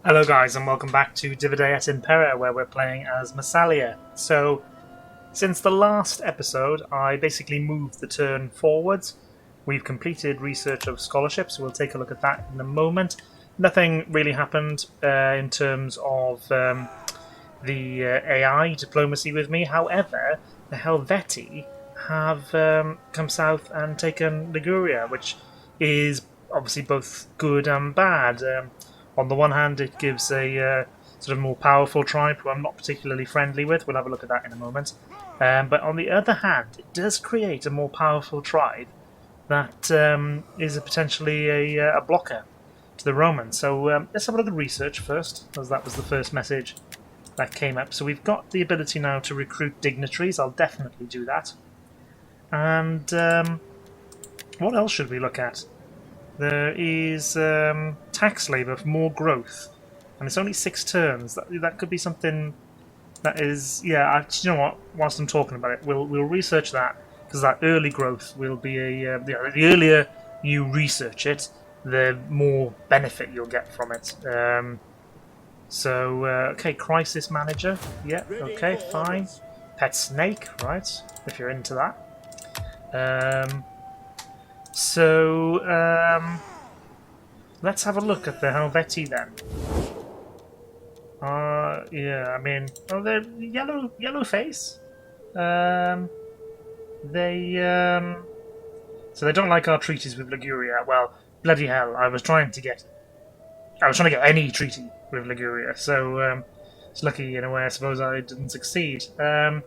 Hello guys and welcome back to DeI et Impera, where we're playing as Massalia. So, since the last episode, I basically moved the turn forwards. We've completed research of scholarship, so we'll take a look at that in a moment. Nothing really happened in terms of the AI diplomacy with me. However, the Helvetii have come south and taken Liguria, which is obviously both good and bad. On the one hand, it gives a sort of more powerful tribe who I'm not particularly friendly with. We'll have a look at that in a moment. But on the other hand, it does create a more powerful tribe that is potentially a blocker to the Romans. So let's have a look at research first, as that was the first message that came up. So we've got the ability now to recruit dignitaries. I'll definitely do that. And what else should we look at? There is tax labour for more growth, and it's only 6 turns. That could be something that is, yeah. You know what? Whilst I'm talking about it, we'll research that, because that early growth will be a the earlier you research it, the more benefit you'll get from it. Okay, crisis manager. Yeah. Okay, fine. Pet snake, right? If you're into that. Let's have a look at the Helvetii then. Yeah, I mean, they're yellow face. So they don't like our treaties with Liguria. Well, bloody hell, I was trying to get any treaty with Liguria. So it's lucky in a way, I suppose, I didn't succeed. Well,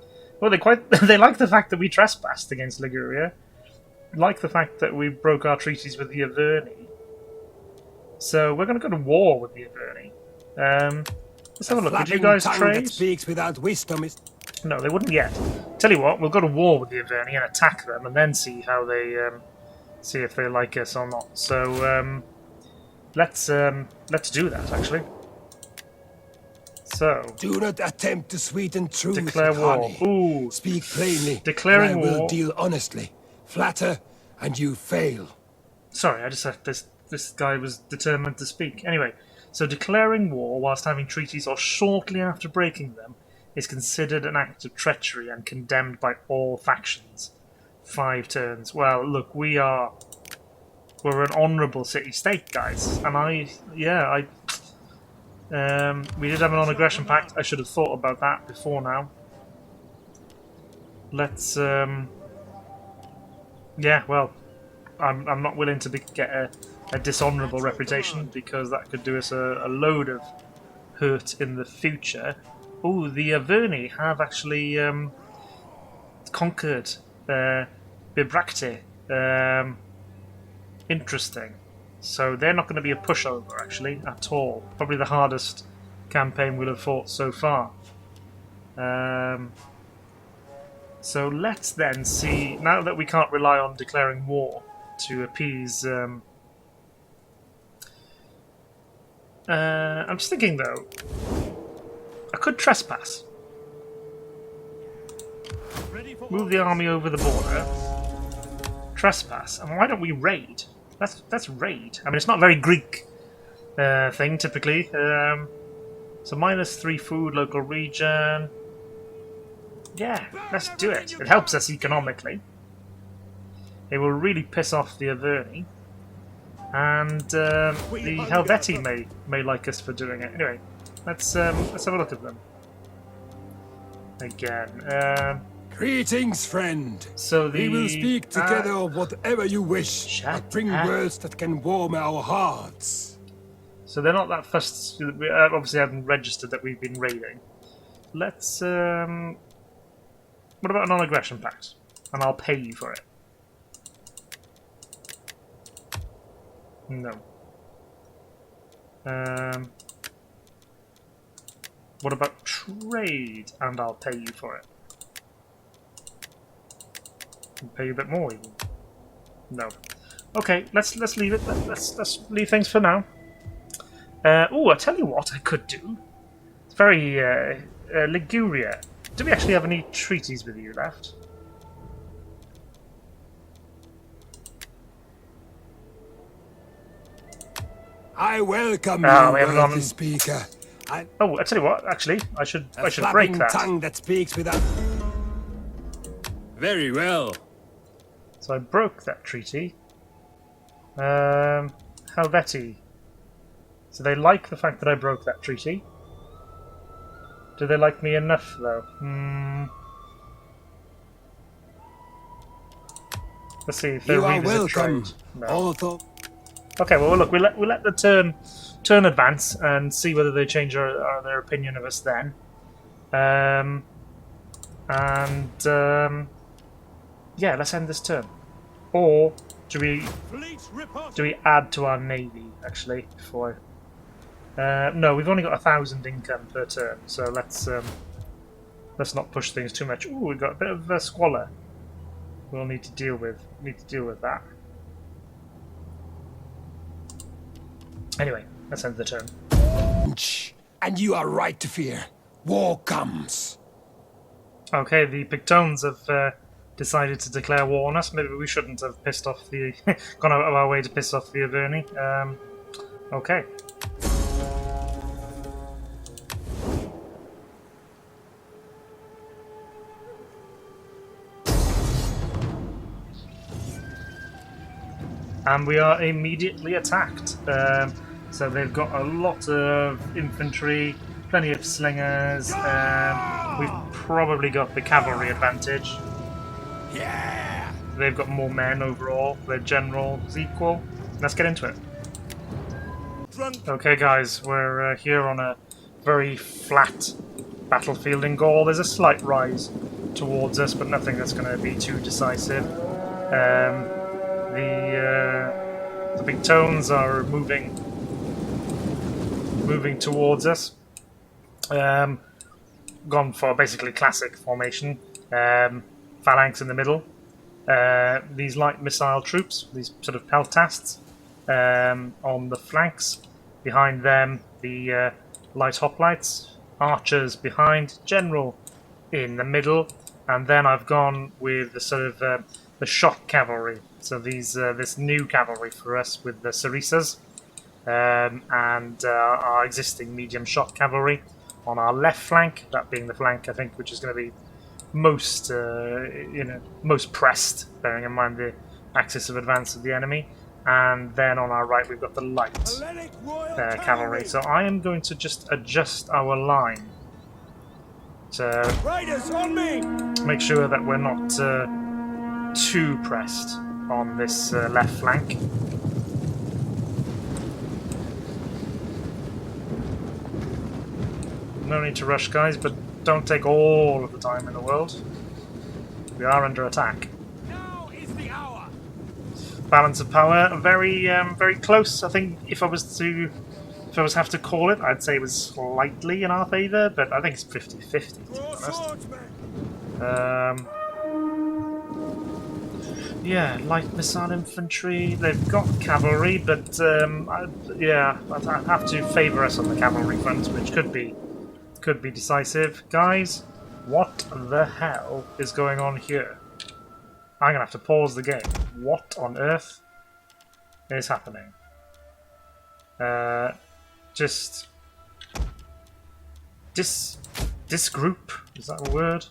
they like the fact that we trespassed against Liguria. Like the fact that we broke our treaties with the Averni. So we're going to go to war with the Averni. Let's have a look. Would you guys trade? That speaks without wisdom is... No, they wouldn't yet. Tell you what, we'll go to war with the Averni and attack them, and then see how they see if they like us or not. So let's do that actually. So do not attempt to sweeten truth. Declare war. Honey. Ooh. Speak plainly. Declaring and I will war. deal honestly. Flatter, and you fail. Sorry, I just had this guy was determined to speak. Anyway, so declaring war whilst having treaties or shortly after breaking them is considered an act of treachery and condemned by all factions. 5 turns. Well, look, we're an honourable city-state, guys, and we did have a non-aggression pact. I should have thought about that before now. Let's yeah, well, I'm not willing to get a dishonourable reputation, because that could do us a load of hurt in the future. Oh, the Averni have actually conquered Bibracte. Interesting. So they're not going to be a pushover, actually, at all. Probably the hardest campaign we'll have fought so far. So let's then see, now that we can't rely on declaring war to appease... I'm just thinking, though, I could trespass. Move the army over the border. Trespass. And why don't we raid? That's raid. I mean, it's not a very Greek thing, typically. So -3 food, local region... Yeah, let's do it. It helps us economically. It will really piss off the Averni. And the Helvetii may like us for doing it. Anyway, let's have a look at them. Again. Greetings, friend. So we will speak together of whatever you wish, but bring words that can warm our hearts. So they're not that fussed. We obviously haven't registered that we've been raiding. Let's... What about a non-aggression pact? And I'll pay you for it. No. What about trade? And I'll pay you for it. I'll pay you a bit more, even. No. Okay, let's leave it. Let's leave things for now. Oh, I tell you what I could do. It's very Liguria. Do we actually have any treaties with you left? I welcome Oh, you, we haven't worthy gone... speaker. Oh, I tell you what, actually, I should break that. Tongue that speaks without... Very well. So I broke that treaty. Helvetii. So they like the fact that I broke that treaty. Do they like me enough, though? Let's see if they're revisit trade. No. Okay, well look, we let the turn advance and see whether they change their opinion of us then. Yeah, let's end this turn. Or do we add to our navy actually before? No, we've only got 1,000 income per turn, so let's not push things too much. Ooh, we've got a bit of squalor. We'll need to deal with that. Anyway, let's end the turn. And you are right to fear. War comes. Okay, the Pictones have decided to declare war on us. Maybe we shouldn't have pissed off the gone out of our way to piss off the Averni. Okay. And we are immediately attacked. So they've got a lot of infantry, plenty of slingers. We've probably got the cavalry advantage. Yeah! They've got more men overall. Their general is equal. Let's get into it. Okay, guys, we're here on a very flat battlefield in Gaul. There's a slight rise towards us, but nothing that's going to be too decisive. The Pictones are moving towards us. Gone for basically classic formation. Phalanx in the middle. These light missile troops, these sort of peltasts, on the flanks. Behind them, the light hoplites. Archers behind. General in the middle. And then I've gone with the sort of the shock cavalry. So these this new cavalry for us with the sarissas and our existing medium shock cavalry on our left flank. That being the flank I think which is going to be most most pressed, bearing in mind the axis of advance of the enemy. And then on our right we've got the light cavalry. So I am going to just adjust our line to make sure that we're not too pressed on this left flank. No need to rush, guys, but don't take all of the time in the world. We are under attack. Now is the hour. Balance of power, very very close. I think if I was to have to call it, I'd say it was slightly in our favour, but I think it's 50-50 to be honest. Yeah, light missile infantry. They've got cavalry, but yeah, I'd have to favour us on the cavalry front, which could be decisive. Guys, what the hell is going on here? I'm gonna have to pause the game. What on earth is happening? Just disgroup, is that a word?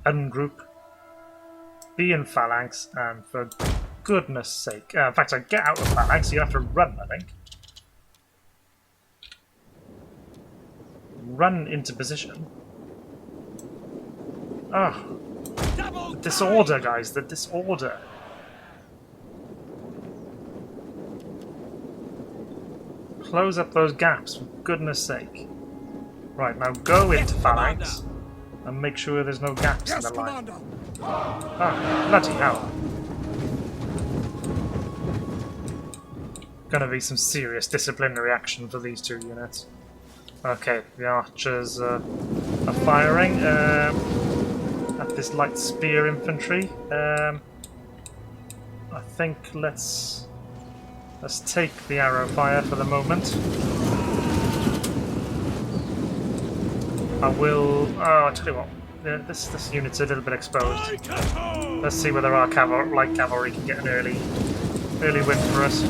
Ungroup. Be in phalanx, and for goodness sake, in fact, I get out of phalanx. You have to run, I think. Run into position. Ah, the disorder, guys. The disorder. Close up those gaps, for goodness sake. Right, now go into phalanx and make sure there's no gaps in the line. Ah, bloody hell. Gonna be some serious disciplinary action for these two units. Okay, the archers are firing at this light spear infantry. I think let's take the arrow fire for the moment. I will. Oh, I tell you what. This unit's a little bit exposed. Let's see whether our light cavalry can get an early win for us.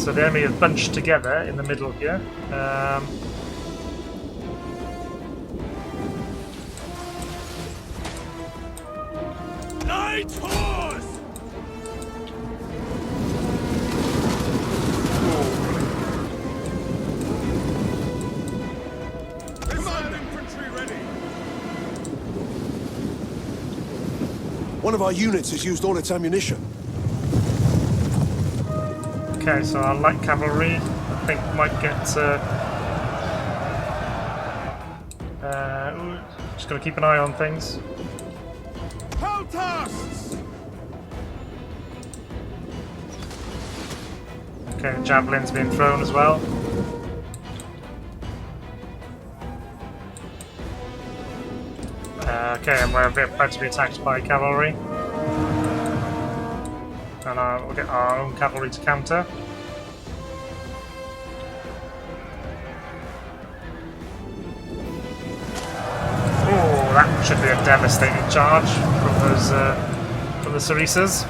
So the enemy have bunched together in the middle here. Night horse! Infantry ready. One of our units has used all its ammunition. Okay, so our light cavalry, I think, might get. Just gotta keep an eye on things. Okay, javelins being thrown as well. Okay, and we're about to be attacked by cavalry. And we'll get our own cavalry to counter. Oh, that should be a devastating charge from those from the Sarissas.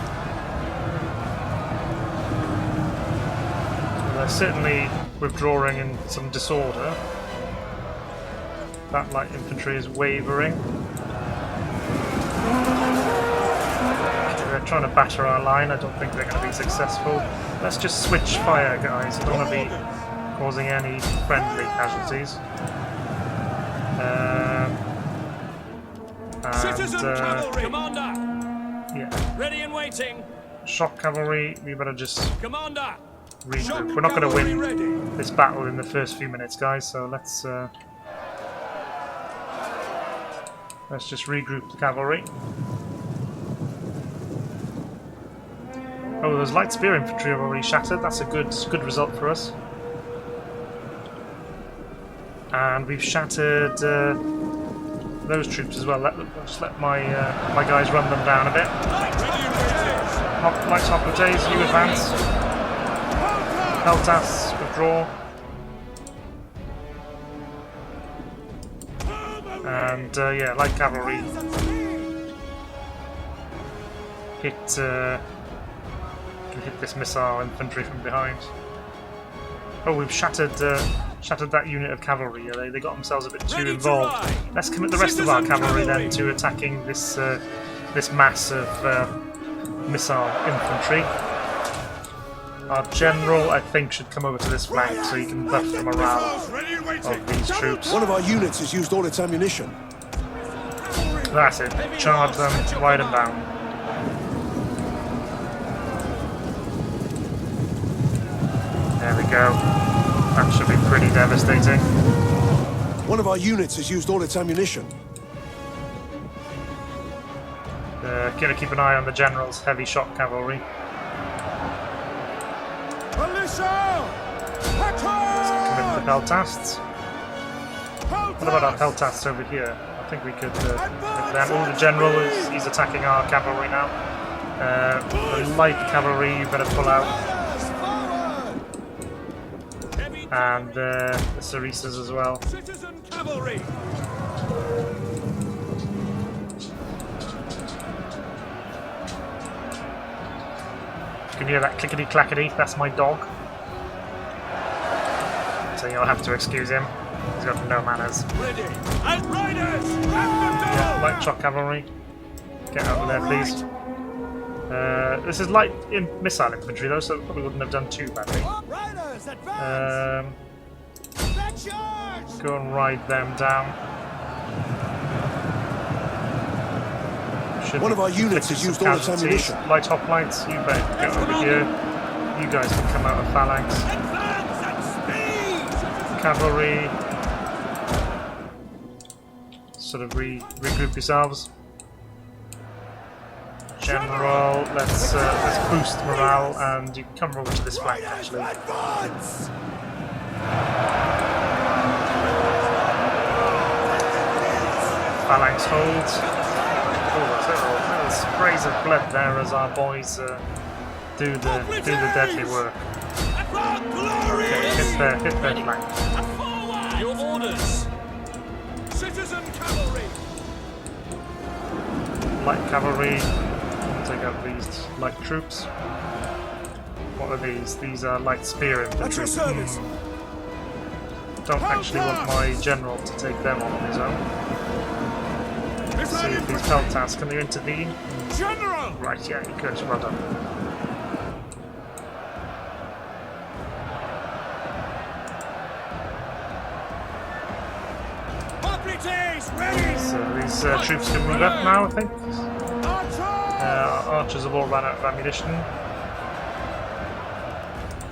They're certainly withdrawing in some disorder. That light infantry is wavering. They're trying to batter our line. I don't think they're going to be successful. Let's just switch fire, guys. I don't want to be causing any friendly casualties. Citizen cavalry, commander. Yeah. Ready and waiting. Shock cavalry. We better just Commander. regroup. We're not going to win this battle in the first few minutes, guys. So let's just regroup the cavalry. Oh, those light spear infantry have already shattered. That's a good result for us. And we've shattered those troops as well. Just let my my guys run them down a bit. Light Hoplites, you advance. Heltas, withdraw. And yeah, light cavalry hit this missile infantry from behind. Oh, we've shattered that unit of cavalry. They got themselves a bit too involved. Let's commit the rest of our cavalry then to attacking this this mass of missile infantry. Our general, I think, should come over to this flank so he can buff the morale of these troops. One of our units has used all its ammunition. That's it. Charge them, ride them down. There we go. That should be pretty devastating. One of our units has used all its ammunition. Gotta keep an eye on the general's heavy shock cavalry. Let's commit the Peltasts. What about our Peltasts over here? I think we could hit them. Oh, the general he's attacking our cavalry now. The light cavalry, you better pull out. And the Sarissas as well. Citizen cavalry. You can hear that clickety-clackety, that's my dog. So you'll have to excuse him. He's got no manners. Ready. Outriders! Yeah, light shock cavalry. Get over there, please. This is light missile infantry though, so it probably wouldn't have done too badly. Go and ride them down. One of our units has used all its ammunition. Light hoplites, you better get over here. You guys can come out of phalanx. Cavalry, sort of regroup yourselves. General, let's boost morale, and you can come over to this flank actually. Phalanx holds. Oh, little sprays of blood there as our boys do the deadly work. Okay, hit their flank. Your orders. Citizen cavalry. Light cavalry. Take out these light troops. What are these? These are light spear infantry. At your service. Don't actually want my general to take them on his own. Let's see if these peltas, can they intervene? General! Right, yeah, you could. Well done. So these troops can move up now, I think. Archers have all run out of ammunition.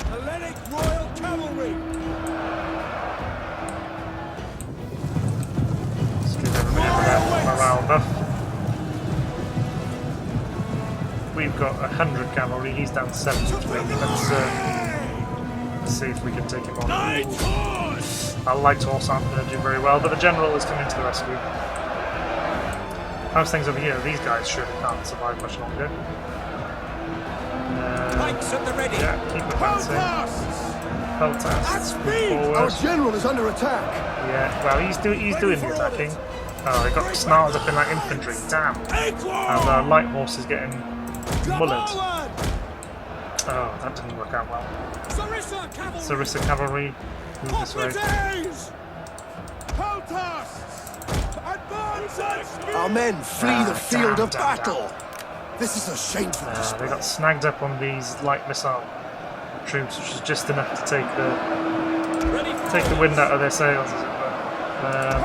Hellenic Royal Cavalry! Let's give everybody a morale buff. We've got 100 cavalry, he's down 73. Let's see if we can take him on. Our light horse aren't going to do very well, but the general is coming to the rescue. How's things over here? These guys surely can't survive much longer. Pikes at the ready. Yeah, keep advancing. Peltas, move forward. Our general is under attack. Yeah, well, he's doing the attacking. Oh, they got snarled up in that infantry. Damn. And the light horse is getting mullered. Oh, that didn't work out well. Sarissa cavalry, move this way. Our men flee the field of battle. This is a shameful display. They got snagged up on these light missile troops, which is just enough to take the wind out of their sails, as it were.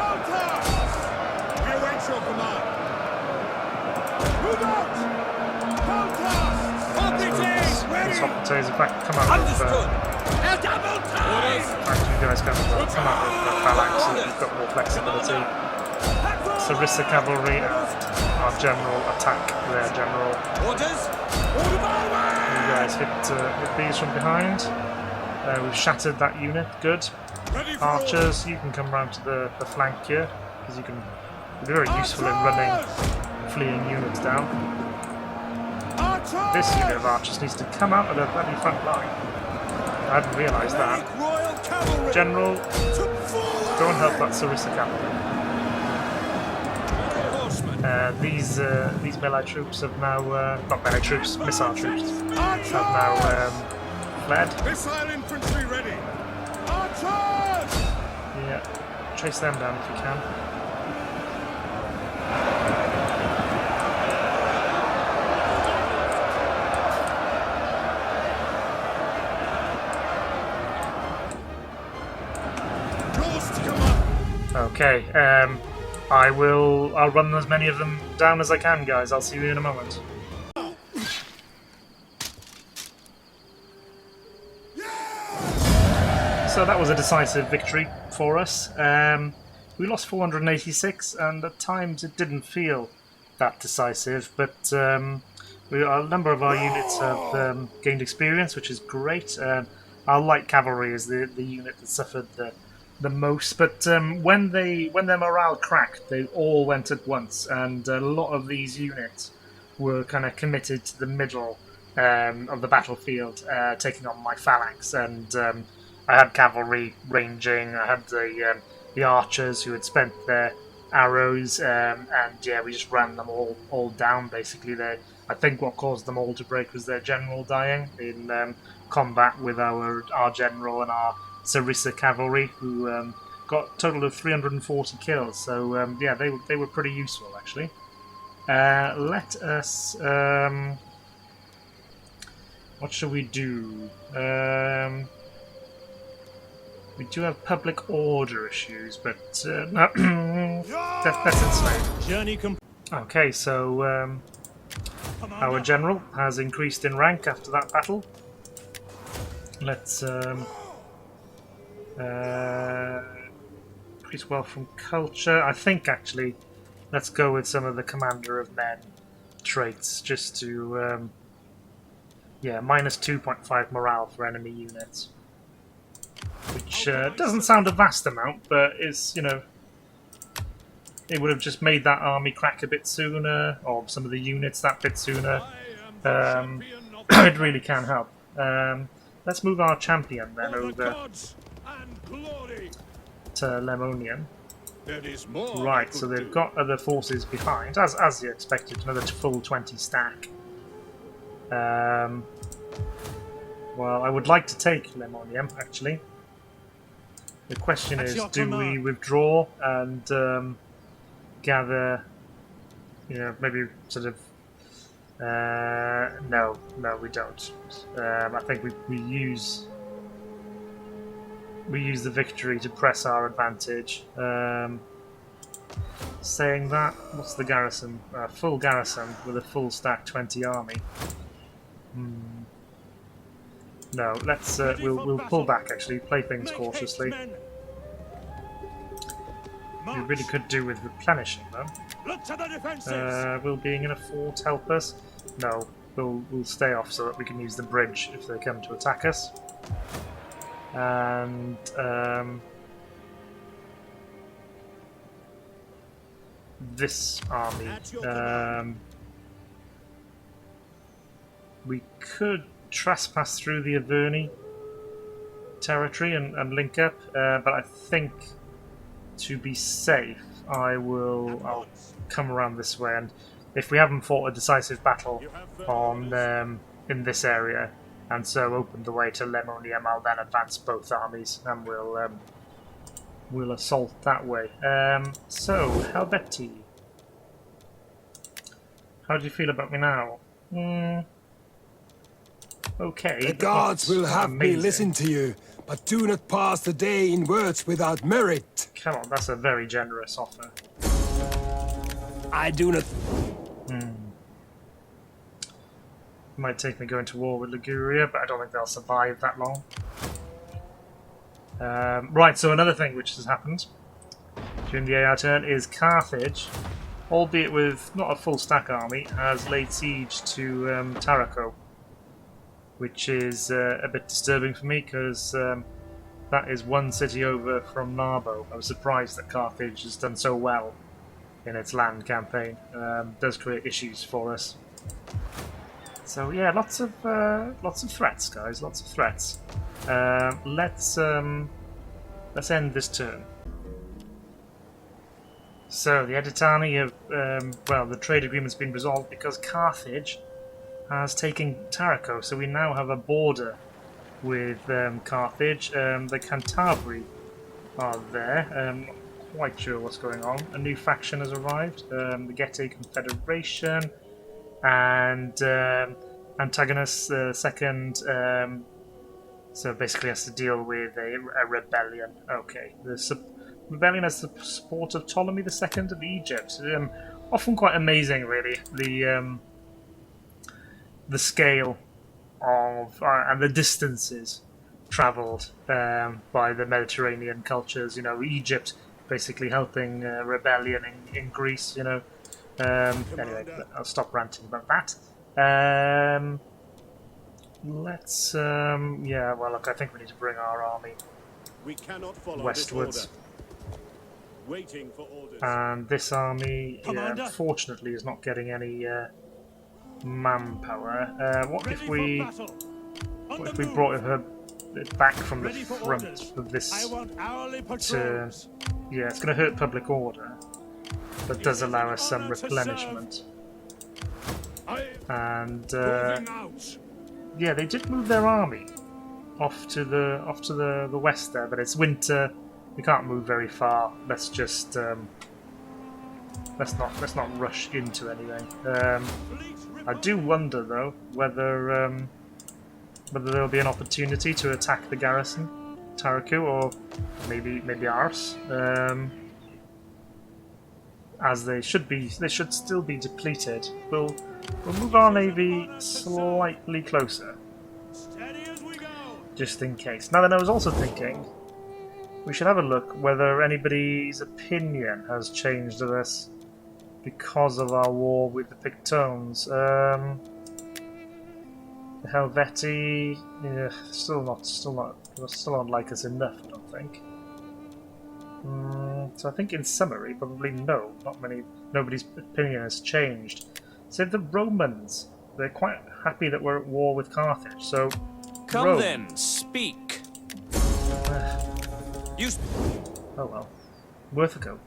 We await your command. Move out! Let's hop the taser back. Come out with you guys come out with phalanx so that you've got more flexibility. Sarissa cavalry and our general attack their general. You guys hit these from behind. We've shattered that unit. Good. Archers, you can come round to the flank here because you can be very useful in running fleeing units down. This unit of archers needs to come out of the bloody front line. I hadn't realised that. General, go and help that Sarissa cavalry. These melee troops have now, not melee troops, missile troops, have now fled. Missile infantry ready. Yeah, chase them down if you can. Okay, I'll run as many of them down as I can, guys. I'll see you in a moment. So that was a decisive victory for us. We lost 486, and at times it didn't feel that decisive, but a number of our units have gained experience, which is great. Our light cavalry is the unit that suffered the most, but when their morale cracked, they all went at once, and a lot of these units were kind of committed to the middle of the battlefield, taking on my phalanx, and I had cavalry ranging, I had the archers who had spent their arrows, and yeah, we just ran them all down, basically. I think what caused them all to break was their general dying in combat with our general and our Sarissa cavalry, who got a total of 340 kills. So yeah, they were pretty useful actually. Let us. What shall we do? We do have public order issues, but that's insane. Okay, so our general has increased in rank after that battle. Let's increase wealth from culture. I think actually, let's go with some of the commander of men traits just to yeah, minus 2.5 morale for enemy units, which doesn't sound a vast amount, but is, you know, it would have just made that army crack a bit sooner, or some of the units that bit sooner. It really can help. Let's move our champion then over to Lemonian. Right, so they've got other forces behind, as you expected, another full 20 stack. What Well, I would like to take Lemonium, actually. The question is, do we withdraw and gather, you know, maybe sort of... no, we don't. I think we use the victory to press our advantage. Saying that, what's the garrison? Full garrison with a full stack 20 army. No, let's we'll pull back. Actually, play things cautiously. We really could do with replenishing though. Will being in a fort help us? No, we'll stay off so that we can use the bridge if they come to attack us. And this army, we could trespass through the Helvetii territory and link up, but I think to be safe I'll come around this way, and if we haven't fought a decisive battle on in this area and so opened the way to Lemonium, I'll then advance both armies and we'll assault that way. So, Helvetii, how do you feel about me now? Okay. The gods will have me listen to you, but do not pass the day in words without merit. Come on, that's a very generous offer. I do not... Might take me going to war with Liguria, but I don't think they'll survive that long. Right, so another thing which has happened during the AI turn is Carthage, albeit with not a full stack army, has laid siege to Tarraco, which is a bit disturbing for me because that is one city over from Narbo. I was surprised that Carthage has done so well in its land campaign. Does create issues for us. So yeah, lots of threats, guys. Lots of threats. Let's end this turn. So the Editani have well, the trade agreement's been resolved because Carthage has taken Tarraco, so we now have a border with Carthage. The Cavalry are there. Not quite sure what's going on. A new faction has arrived, the Getae Confederation, and Antagonist second. So basically has to deal with a rebellion. Okay, the rebellion has the support of Ptolemy II of Egypt. Often quite amazing, really. The scale of and the distances travelled by the Mediterranean cultures. You know, Egypt basically helping rebellion in Greece. You know. Anyway, I'll stop ranting about that. Let's yeah. Well, look, I think we need to bring our army westwards. Waiting for orders. And this army, unfortunately, is not getting any manpower. What if we brought her back from the front of this turn? Yeah, it's going to hurt public order, but does allow us some replenishment. And yeah, they did move their army off to the west there, but it's winter. We can't move very far. Let's just let's not rush into anything. I do wonder though whether there'll be an opportunity to attack the garrison, Tarraco, or maybe ours. As they should still be depleted. We'll move our navy slightly closer, just in case. Now then, I was also thinking we should have a look whether anybody's opinion has changed of us because of our war with the Pictones. The Helvetii, yeah, still not like us enough, I don't think. So I think in summary, probably no. Nobody's opinion has changed. Save the Romans. They're quite happy that we're at war with Carthage. So come Rome. then, speak. Oh well, worth a go.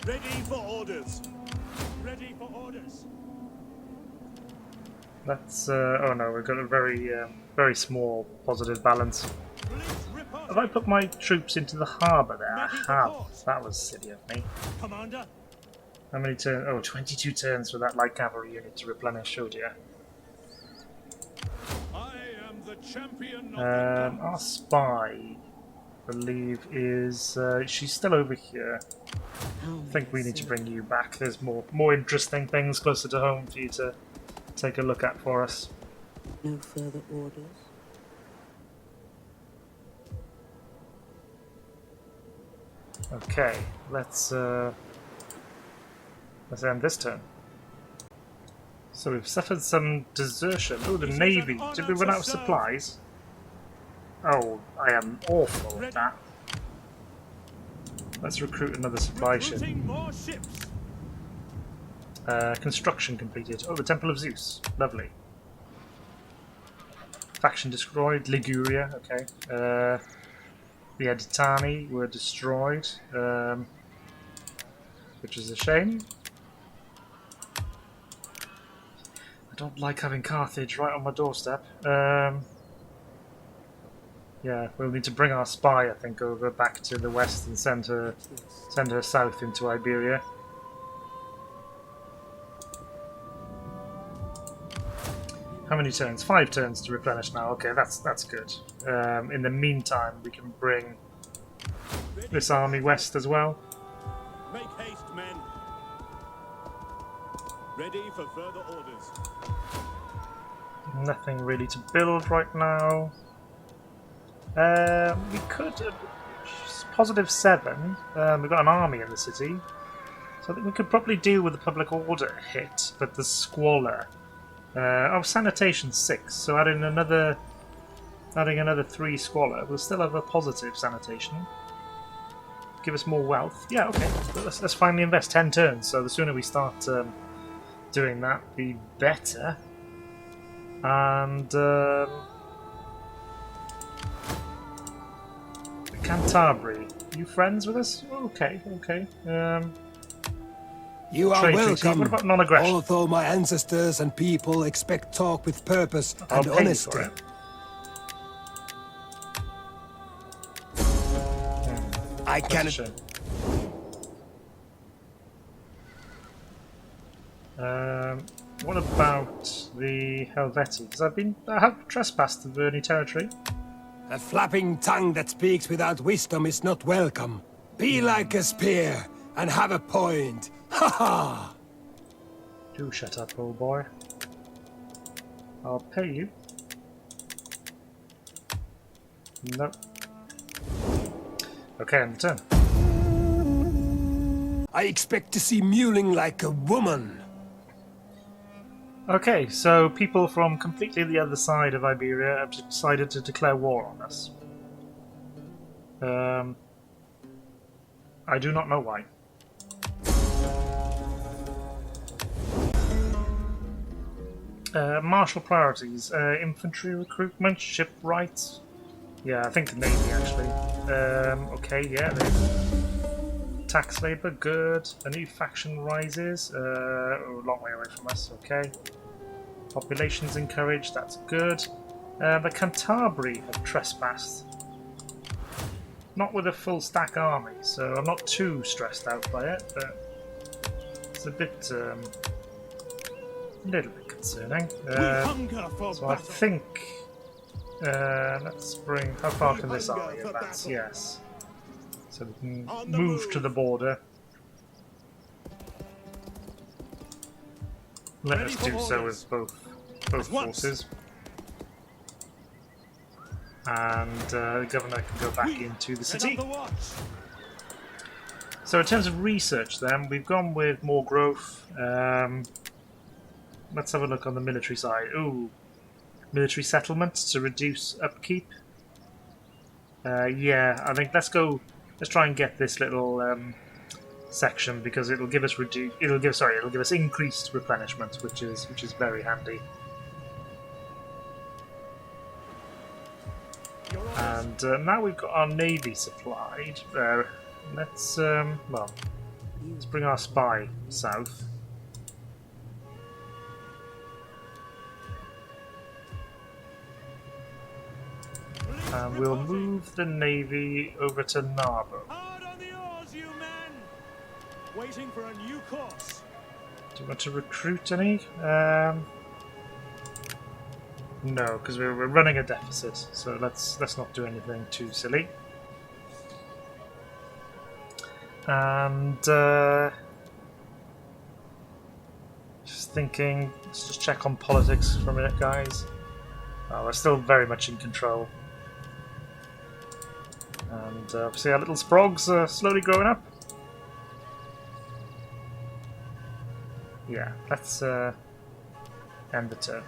Ready for orders. Ready for orders. Let's. Oh no, we've got a very small positive balance. Have I put my troops into the harbour there? I have. That was silly of me. Commander. How many turns? Oh, 22 turns for that light cavalry unit to replenish. Oh dear. I am the champion of Our spy, I believe, is she's still over here. I think we need to bring you back. There's more interesting things closer to home for you to take a look at for us. No further orders? Okay, let's end this turn. So we've suffered some desertion. Oh, the Navy. Did we run out of supplies? Oh, I am awful at that. Let's recruit another supply ship. more ships. Construction completed. Oh, the Temple of Zeus. Lovely. Faction destroyed. Liguria. Okay. The Editani were destroyed, which is a shame. I don't like having Carthage right on my doorstep. Yeah, we'll need to bring our spy, I think, over back to the west and send her south into Iberia. How many turns? 5 turns to replenish now. Okay, that's good. In the meantime, we can bring this army west as well. Make haste, men. Ready for further orders. Nothing really to build right now. We could positive 7. We've got an army in the city, so I think we could probably deal with the public order hit, but the squalor. Sanitation 6. So adding another 3 squalor, we'll still have a positive sanitation. Give us more wealth. Yeah, okay. Let's finally invest 10 turns. So the sooner we start doing that, the better. And Cantabria, you friends with us? Okay, okay. You are welcome. What about non-aggression? Although my ancestors and people expect talk with purpose I'll and pay you honesty. for it. I That's a cannot. shame. What about the Helvetii? Because I have trespassed the Verney territory. A flapping tongue that speaks without wisdom is not welcome. Be like a spear and have a point. Ha ha! Do shut up, old boy. I'll pay you. Nope. Okay, end the turn. I expect to see mewling like a woman. Okay, so people from completely the other side of Iberia have decided to declare war on us. I do not know why. Martial priorities. Infantry recruitment, shipwrights. Yeah, I think the Navy actually. Okay, yeah. Tax labour, good. A new faction rises. A long way away from us, okay. Population's encouraged, that's good. The Cantabria have trespassed. Not with a full stack army, so I'm not too stressed out by it, but it's a bit, little bit concerning. We hunger for So I battle. think, let's bring, how far can this army advance? Yes. So we can On the move move. to the border. Let Ready us for do so orders. with both once. forces. And the governor can go back into the Head city. on the watch. So in terms of research then, we've gone with more growth. Let's have a look on the military side. Ooh, military settlements to reduce upkeep. Yeah, I think let's try and get this little section because it'll give us increased replenishment, which is very handy. And now we've got our navy supplied. Let's bring our spy south. And we'll move the navy over to Narbo. Hard on the oars, you men! Waiting for a new course. Do you want to recruit any? No, because we're running a deficit, so let's not do anything too silly. And just thinking, let's just check on politics for a minute, guys. Oh, we're still very much in control. And obviously our little sprogs are slowly growing up. Yeah, let's end the turn.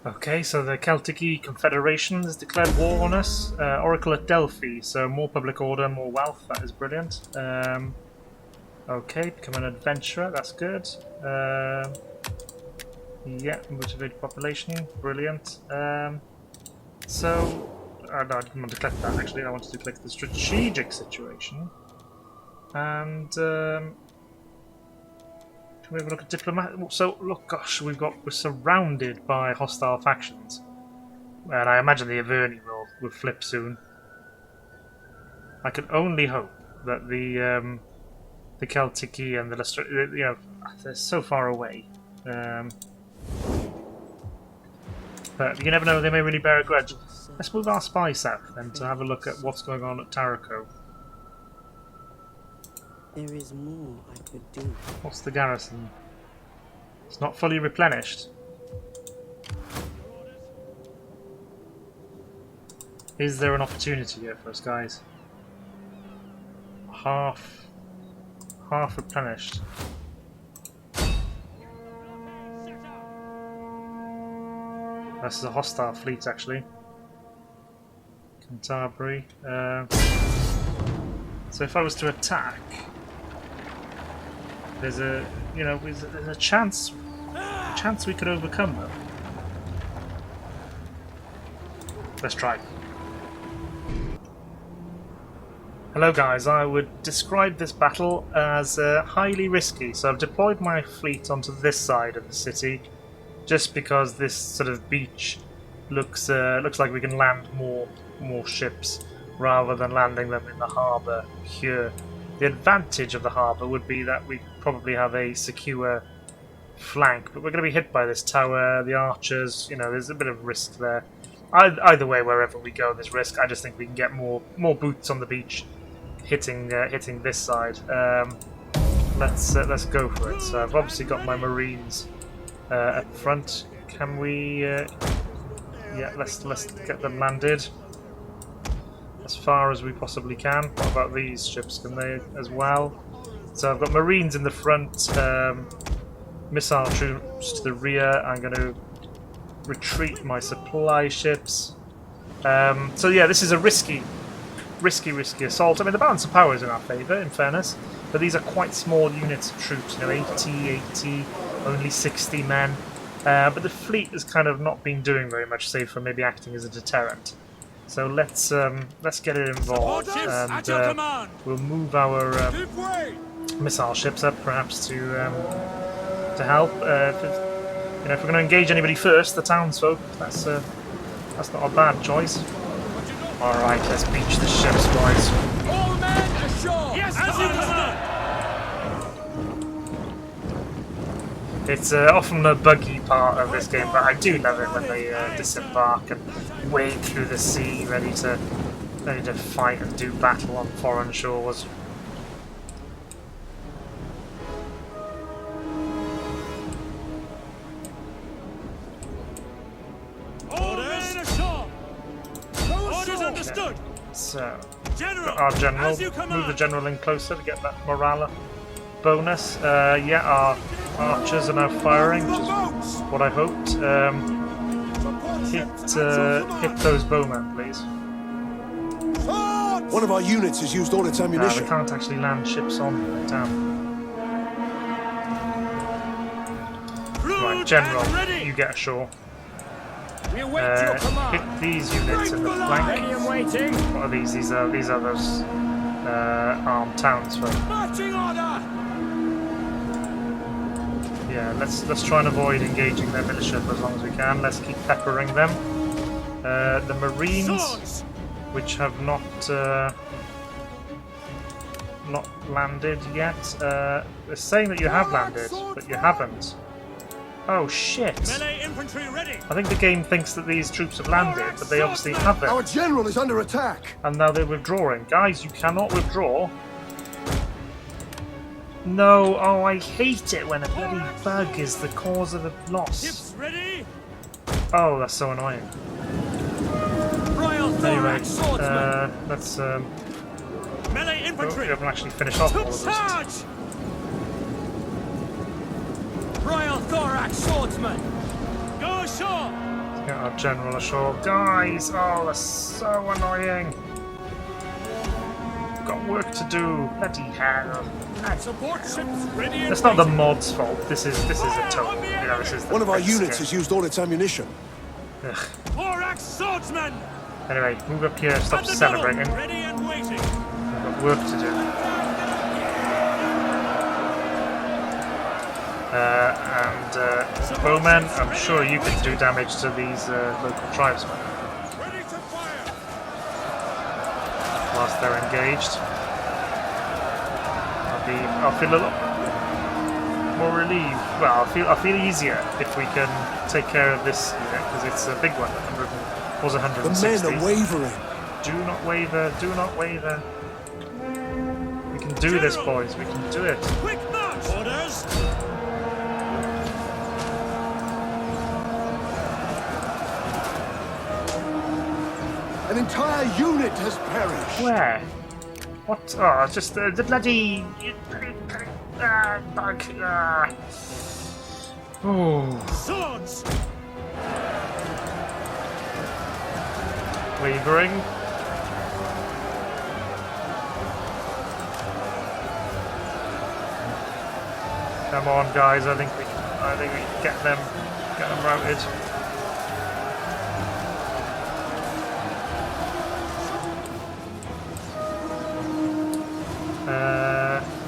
Okay, so the Helvetii Confederation has declared war on us. Oracle at Delphi, so more public order, more wealth, that is brilliant. Okay, become an adventurer, that's good. Yeah, motivated population, brilliant. So, no, I didn't want to click that actually, I wanted to click the strategic situation. And, can we have a look at diplomat? So, look, gosh, we're surrounded by hostile factions. And I imagine the Helvetii will flip soon. I can only hope that the Helvetii and the Lustra, you know, they're so far away. But you never know, they may really bear a grudge. Let's move our spy south then to have a look at what's going on at Tarraco. There is more I could do. What's the garrison? It's not fully replenished. Is there an opportunity here for us, guys? Half replenished. This is a hostile fleet, actually. Cavalry. So if I was to attack, there's a chance we could overcome them. Let's try. Hello guys, I would describe this battle as highly risky. So I've deployed my fleet onto this side of the city, just because this sort of beach looks like we can land more ships rather than landing them in the harbour here. The advantage of the harbour would be that we probably have a secure flank, but we're going to be hit by this tower, the archers, you know, there's a bit of risk there. Either way, wherever we go, there's risk. I just think we can get more boots on the beach hitting this side. Let's go for it. So I've obviously got my marines up front. Can we... yeah, let's get them landed as far as we possibly can. What about these ships? Can they as well? So I've got marines in the front, missile troops to the rear. I'm going to retreat my supply ships. So yeah, this is a risky assault. I mean, the balance of power is in our favour, in fairness, but these are quite small units of troops. You know, 80, only 60 men. But the fleet has kind of not been doing very much, save for maybe acting as a deterrent. So let's get it involved, and we'll move our missile ships up, perhaps to help. If we're going to engage anybody first, the townsfolk, that's not a bad choice. All right, let's beach the ships, boys. All men ashore! Yes, as you command! It's often the buggy part of this game, but I do love it when they disembark and wade through the sea, ready to fight and do battle on foreign shores. Orders ashore! Orders understood! So, General, our general, as you move the command! general in closer to get that morale bonus. Yeah, our archers are now firing, which is what I hoped. Hit those bowmen, please. One of our units has used all its We ammunition. can't actually land ships on them. Damn. Right, general, you get ashore. We await your command. Hit these units in the flank. What are these? These are those armed townsfolk. Marching order! Yeah, let's try and avoid engaging their militia for as long as we can. Let's keep peppering them. The Marines, which have not landed yet. They're saying that you have landed, but you haven't. Oh shit! Melee infantry ready. I think the game thinks that these troops have landed, but they obviously haven't. Our general is under attack. And now they're withdrawing. Guys, you cannot withdraw. No, oh, I hate it when a bloody bug is the cause of a loss. Ships ready. Oh, that's so annoying. Royal Anyway, Thorax swordsman. let's Melee we infantry. haven't actually finished off all To of this. charge. Royal Thorax swordsman. Go ashore. Let's get our general ashore. Guys, oh, that's so annoying. Got work to do. Bloody hell. Support ships ready. That's not the mod's fault. This is a total. You know, this is the One of our fix units here. has used all its ammunition. Ugh. Thorax swordsman. Anyway, move up here. Stop And another celebrating. ready and waiting. We've got work to do. Bowmen, I'm sure you can do damage to these local tribesmen Ready to fire. whilst they're engaged. I'll feel a lot more relieved. Well, I'll feel easier if we can take care of this unit because it's a big one. 100 was The 160. men are wavering. Do not waver. Do not waver. We can do this, boys. We can do it. Quick march. Orders. An entire unit has perished. Where? What? Oh, it's just the bloody bug. Oh, Swords. wavering. Come on, guys! I think we can get them routed.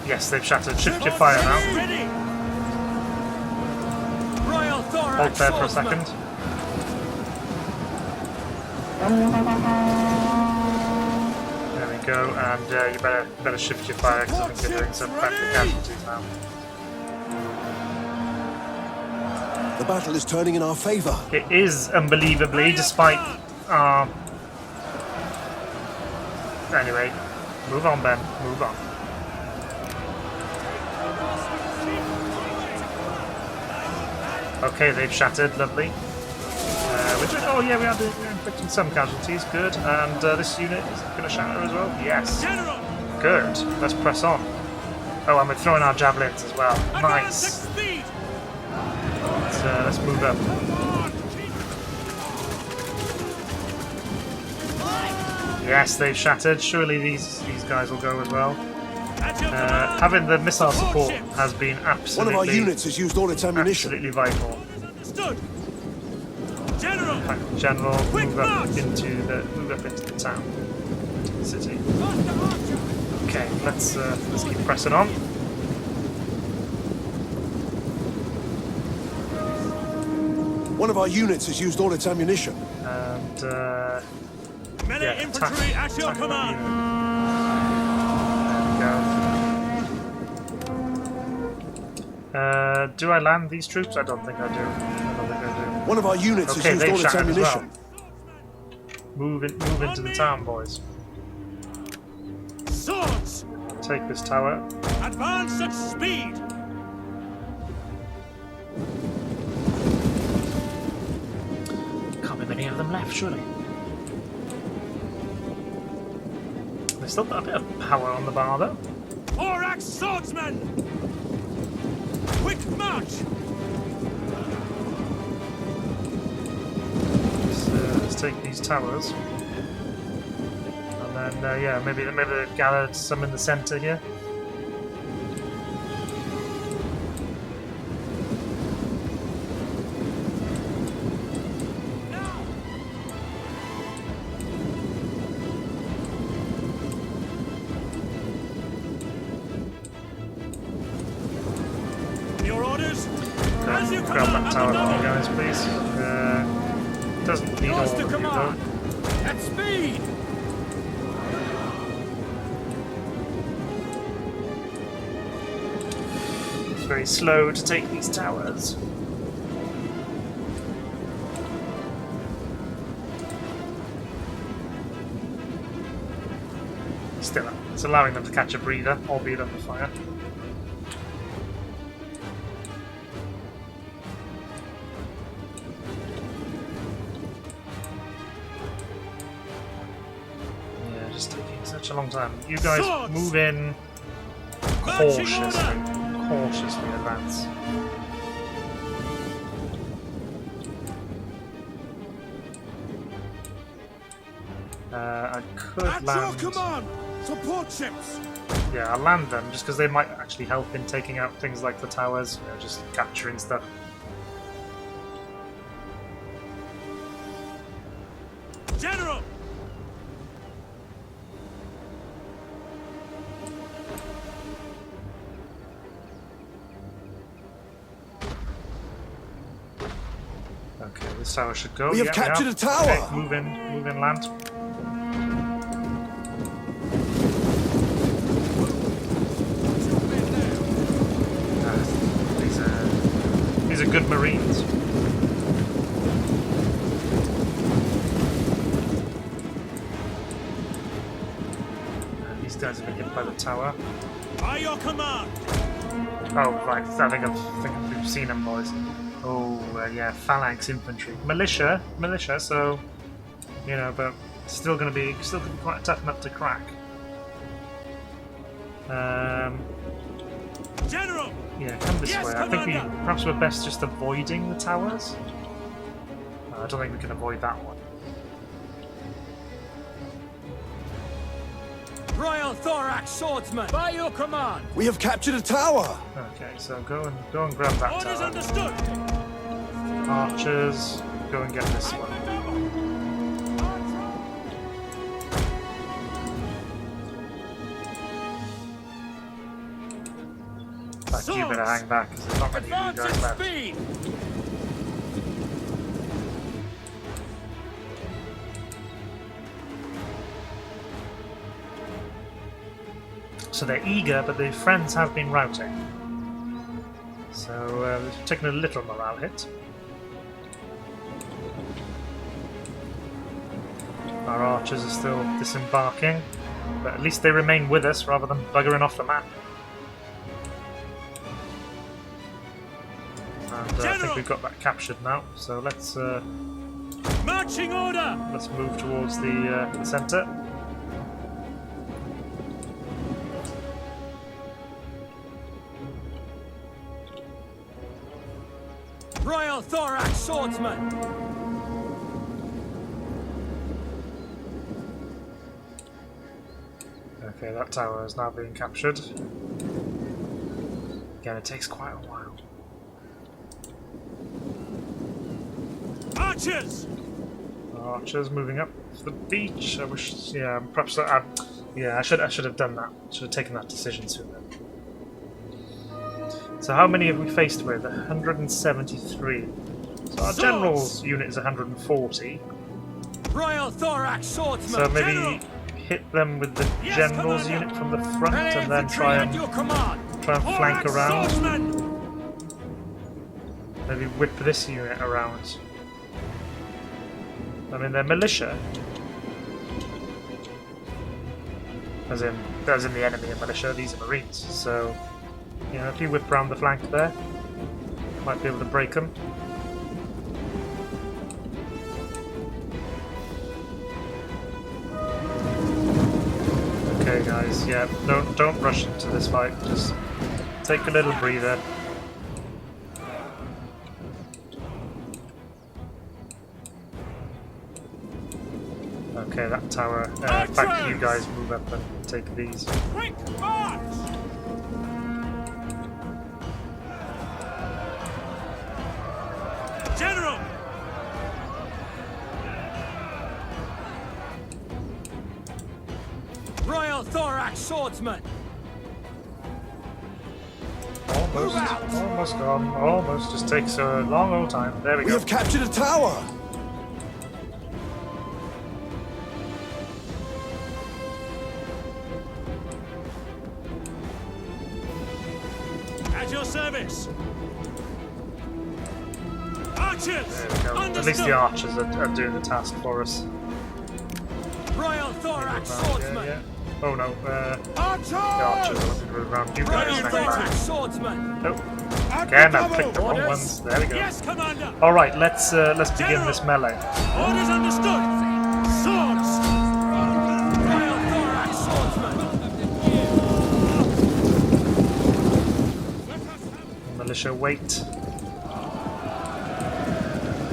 Yes, they've shattered. Shift your fire now. Ready. Royal Thorax Hold there for a swordsman. second. There we go, and you better shift your fire because I think they're doing some practical casualties now. The battle is turning in our favor. It is unbelievably, despite. Anyway, move on, Ben. Move on. Okay, they've shattered. Lovely. Oh yeah, we are inflicting some casualties. Good. And this unit is going to shatter as well. Yes. General. Good. Let's press on. Oh, and we're throwing our javelins as well. Advance Nice. at speed. Let's move up. Yes, they've shattered. Surely these guys will go as well. At your command. Having the missile support has been One of absolutely, our units has used all its ammunition. absolutely vital. Understood. General. General, Quick move up march. into the town, the city. Okay, let's keep pressing on. One of our units has used all its ammunition. And Melee yeah, infantry attack, at your attack that command. unit. There we go. Do I land these troops? I don't think I do. I don't think I do. One of our units Okay, has used they've all its shattered as well. ammunition. Move into the town, boys. Swords. Take this tower. Advance at speed. Can't be many of them left, surely. They've still got a bit of power on the bar, though. Thorax swordsman. Quick march. Let's take these towers. And then, yeah, maybe they've gathered some in the centre here. Your orders. Grab that tower for me, guys, please. Doesn't need all Yours of to you, command. though. At speed. It's very slow to take these towers. Still, it's allowing them to catch a breather, albeit under fire. Yeah, just taking such a long time. You guys Swords! move in cautiously. Cautiously advance. I could At your land. command. Support ships. Yeah, I'll land them just because they might actually help in taking out things like the towers, you know, just capturing stuff. General. Okay, this tower should go. We have Yeah, captured a tower! Okay, move in, land. These are good Marines. These guys have been hit by the tower. By your command. Oh, right. I think we've seen them, boys. Oh, yeah, phalanx infantry, militia. So, you know, but still going to be quite tough enough to crack. General. Yeah, come this Yes, way. I think Commander. perhaps we're best just avoiding the towers. I don't think we can avoid that one. Royal Thorax Swordsman. By your command. We have captured a tower! Okay, so go and grab that Orders tower. understood. Archers, go and get this one. In fact, you better hang back because there's not many of you Advance guys at left. speed. So they're eager, but their friends have been routing. So they've taken a little morale hit. Our archers are still disembarking, but at least they remain with us rather than buggering off the map. And I think we've got that captured now, so let's Marching order. move towards the centre. Royal Thorax Swordsman. Okay, that tower is now being captured. Again, it takes quite a while. Archers. Archers moving up the beach. I wish, yeah, perhaps. Yeah, I should have done that. Should have taken that decision sooner. So, how many have we faced with? 173. So our general's unit is 140. Royal Thorax Swordsman. So maybe General. hit them with the Yes, general's Commander. unit from the front, and then Infantry try at and your command. flank Thorax around. Swordsman. Maybe whip this unit around. I mean, they're militia. As in the enemy are militia, these are Marines. So, you know, if you whip around the flank there, might be able to break them. Okay, guys, yeah, don't rush into this fight. Just take a little breather. Okay, that tower. In fact, you guys move up and take these. Quick march. General. Royal Thorax Swordsman. Almost gone. Almost. Just takes a long old time. There we We go. have captured a tower! At your service. Archers! There we go. At least the archers are doing the task for us. Royal Thorax Yeah, Swordsman! yeah. Oh no, the Archers! archers are looking around. You guys Royal hang Thorax back. Swordsman! Oh, again, I clicked the wrong ones. There we go. Yes, Commander! Alright, let's begin this melee. Orders understood! Swords! Royal Thorax Swordsman! Militia wait.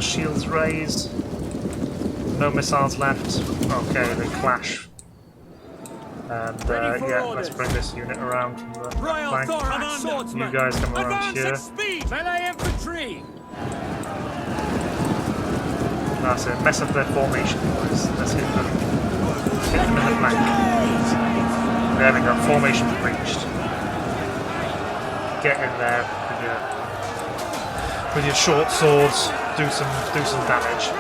Shields raised. No missiles left. Okay, they clash. And yeah, let's bring this unit around from the Royal flank. Thorax Swordsman! You guys come around Advance here. at speed! Melee infantry! That's it. Mess up their formation, boys. Let's hit them. Hit them in the flank. There we go. Formation breached. Get in there with your short swords. Do some damage.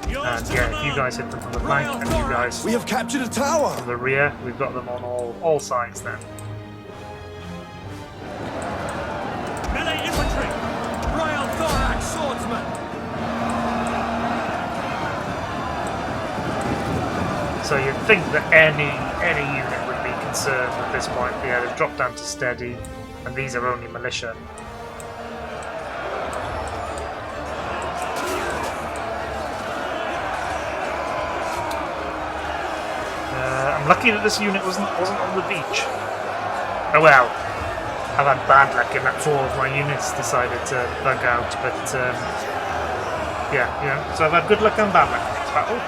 And yeah, if you guys hit them from the flank, and you guys We have captured a tower! from the rear, we've got them on all sides then. Melee infantry! Royal Thorax Swordsman! So you'd think that any unit would be concerned at this point. Yeah, they've dropped down to steady, and these are only militia. I'm lucky that this unit wasn't on the beach. Oh well, I've had bad luck in that 4 of my units decided to bug out, but yeah, you know, so I've had good luck and bad luck in this battle.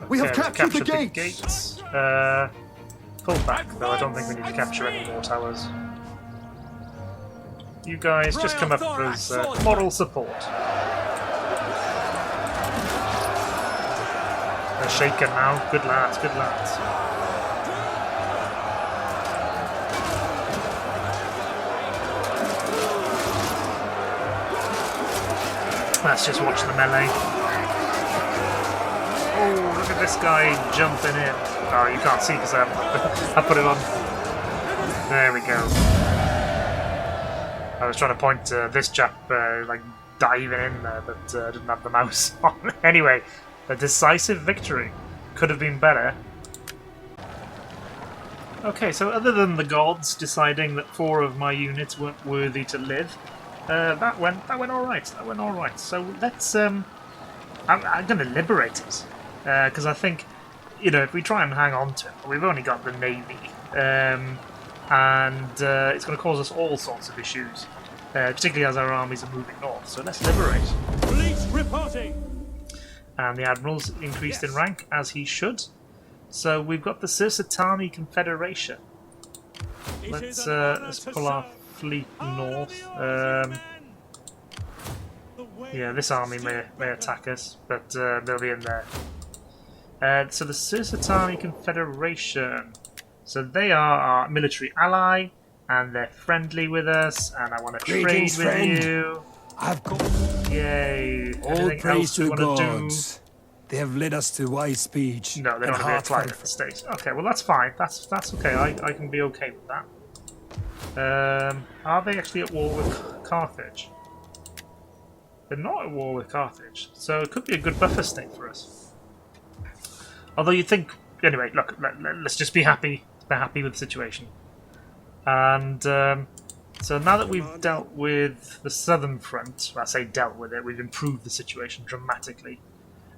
We have Okay, captured the captured gates. Pull back, though. I don't think we need to capture any more towers. You guys just come up as moral support. They're shaken now. Good lads, good lads. Let's just watch the melee. Oh, look at this guy jumping in. Oh, you can't see because I put it on. There we go. I was trying to point to this chap like diving in there, but I didn't have the mouse on. Anyway, a decisive victory. Could have been better. Okay, so other than the gods deciding that 4 of my units weren't worthy to live, that went all right. That went all right. So let's I'm going to liberate it because I think, you know, if we try and hang on to it, we've only got the navy. And it's going to cause us all sorts of issues, particularly as our armies are moving north. So let's liberate. Police reporting! And the admiral's increased in rank, as he should. So we've got the Cirsitani Confederation. Let's pull our fleet north. Yeah, this army may attack us, but they'll be in there. So the Cirsitani Confederation. So they are our military ally, and they're friendly with us, and I want to trade with you. I've got Yay. all Anything praise else we to want to do? gods. They have led us to wise speech. No, they're and not going to be applied heartfelt at the stage. Okay, well that's fine. That's okay. I can be okay with that. Are they actually at war with Carthage? They're not at war with Carthage, so it could be a good buffer state for us. Although you'd think, anyway, look, let's just be happy. Be happy with the situation. And so now that we've dealt with the southern front, well, I say dealt with it, we've improved the situation dramatically.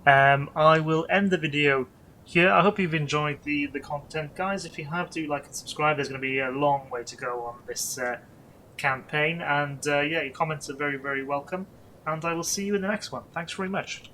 I will end the video here. I hope you've enjoyed the content, guys. If you have, do like and subscribe. There's going to be a long way to go on this campaign, and yeah, your comments are very, very welcome. And I will see you in the next one. Thanks very much.